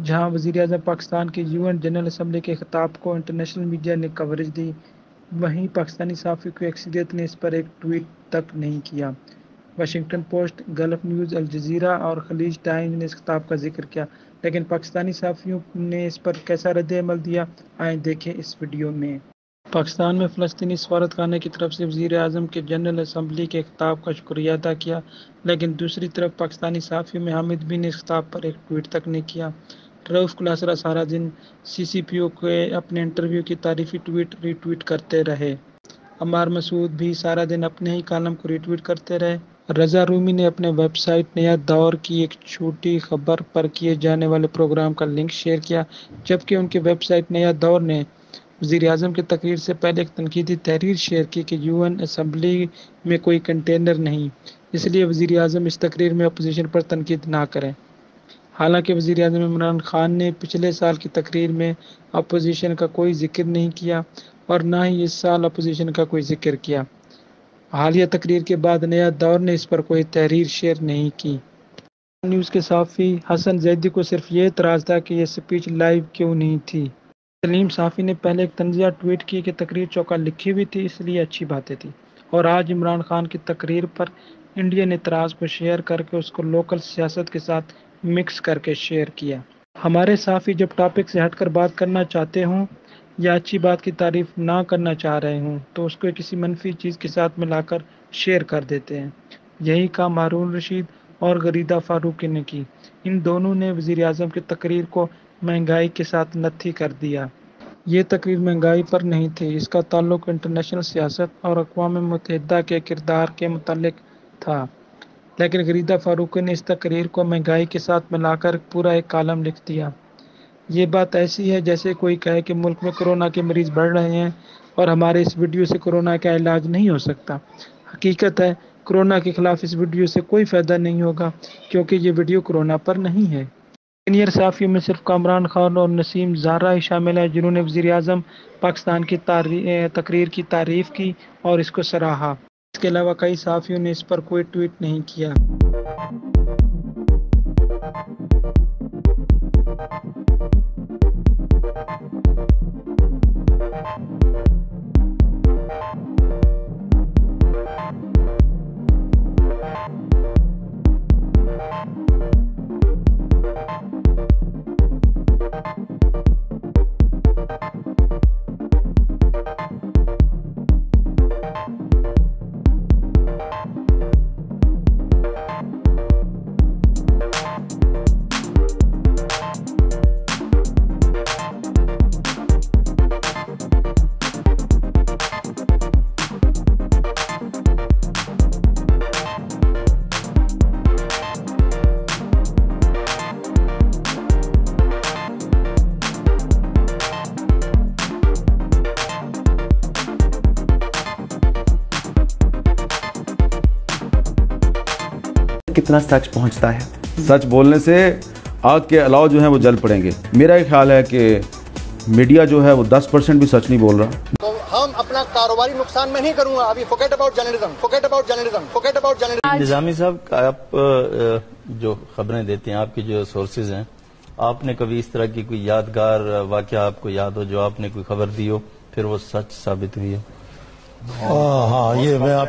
جہاں وزیراعظم پاکستان کے UN جنرل اسمبلی کے خطاب کو انٹرنیشنل میڈیا نے کوریج دی، وہیں پاکستانی صحافیوں کی اکثریت نے اس پر ایک ٹویٹ تک نہیں کیا۔ Washington post, golf news, Al Jazeera اور خلیج ٹائمز نے اس خطاب کا ذکر کیا، لیکن پاکستانی صحافیوں نے اس پر کیسا رد عمل دیا، آئیں دیکھیں اس ویڈیو میں۔ پاکستان میں فلسطینی سفارت خانے کی طرف سے وزیر اعظم کے جنرل اسمبلی کے خطاب کا شکریہ ادا کیا، لیکن دوسری طرف پاکستانی صحافیوں میں حامد بھی نے اس خطاب پر ایک ٹویٹ تک نہیں کیا۔ رؤف کلاسرا سارا دن CCPO کے اپنے انٹرویو کی تعریفی ٹویٹ ری ٹویٹ کرتے رہے۔ عمار مسعود بھی سارا دن اپنے ہی کالم کو ری ٹویٹ کرتے رہے۔ رضا رومی نے اپنے ویب سائٹ نیا دور کی ایک چھوٹی خبر پر کیے جانے والے پروگرام کا لنک شیئر کیا، جبکہ ان کی ویب سائٹ نیا دور نے وزیر اعظم کی تقریر سے پہلے ایک تنقیدی تحریر شیئر کی کہ UN اسمبلی میں کوئی کنٹینر نہیں، اس لیے وزیر اعظم اس تقریر میں اپوزیشن پر تنقید نہ کریں۔ حالانکہ وزیر اعظم عمران خان نے پچھلے سال کی تقریر میں اپوزیشن کا کوئی ذکر نہیں کیا اور نہ ہی اس سال اپوزیشن کا کوئی ذکر کیا۔ حالیہ تقریر کے بعد نیا دور نے اس پر کوئی تحریر شیئر نہیں کی۔ نیوز کے صحافی حسن زیدی کو صرف یہ اعتراض تھا کہ یہ سپیچ لائیو کیوں نہیں تھی۔ سلیم صحافی نے پہلے ایک تنزیہ ٹویٹ کی کہ تقریر چوکا لکھی ہوئی تھی، اس لیے اچھی باتیں تھیں، اور آج عمران خان کی تقریر پر انڈین اعتراض کو شیئر کر کے اس کو لوکل سیاست کے ساتھ مکس کر کے شیئر کیا۔ ہمارے صحافی جب ٹاپک سے ہٹ کر بات کرنا چاہتے ہوں یا اچھی بات کی تعریف نہ کرنا چاہ رہے ہوں تو اس کو کسی منفی چیز کے ساتھ ملا کر شیئر کر دیتے ہیں۔ یہی کام ہارون رشید اور غریدہ فاروقی نے کی۔ ان دونوں نے وزیر اعظم کی تقریر کو مہنگائی کے ساتھ نتھی کر دیا۔ یہ تقریر مہنگائی پر نہیں تھی، اس کا تعلق انٹرنیشنل سیاست اور اقوام متحدہ کے کردار کے متعلق تھا، لیکن غریدہ فاروقی نے اس تقریر کو مہنگائی کے ساتھ ملا کر پورا ایک کالم لکھ دیا۔ یہ بات ایسی ہے جیسے کوئی کہے کہ ملک میں کورونا کے مریض بڑھ رہے ہیں اور ہمارے اس ویڈیو سے کورونا کا علاج نہیں ہو سکتا۔ حقیقت ہے کورونا کے خلاف اس ویڈیو سے کوئی فائدہ نہیں ہوگا، کیونکہ یہ ویڈیو کورونا پر نہیں ہے۔ سینئر صحافیوں میں صرف کامران خان اور نسیم زہرا ہی شامل ہیں جنہوں نے وزیر اعظم پاکستان کی تقریر کی تعریف کی اور اس کو سراہا۔ اس کے علاوہ کئی صحافیوں نے اس پر کوئی ٹویٹ نہیں کیا۔ کتنا سچ پہنچتا ہے؟ سچ بولنے سے آگ کے علاوہ جو ہیں وہ جل پڑیں گے۔ میرا یہ خیال ہے کہ میڈیا جو ہے وہ 10% بھی سچ نہیں بول رہا۔ تو ہم اپنا کاروباری نقصان میں نہیں کروں گا۔ ابھی forget about journalism, forget about journalism, forget about journalism۔ نظامی صاحب، آپ جو خبریں دیتے ہیں، آپ کی جو سورسز ہیں، آپ نے کبھی اس طرح کی کوئی یادگار واقعہ آپ کو یاد ہو جو آپ نے کوئی خبر دی ہو پھر وہ سچ ثابت ہوئی ہو؟ ہاں، یہ میں آپ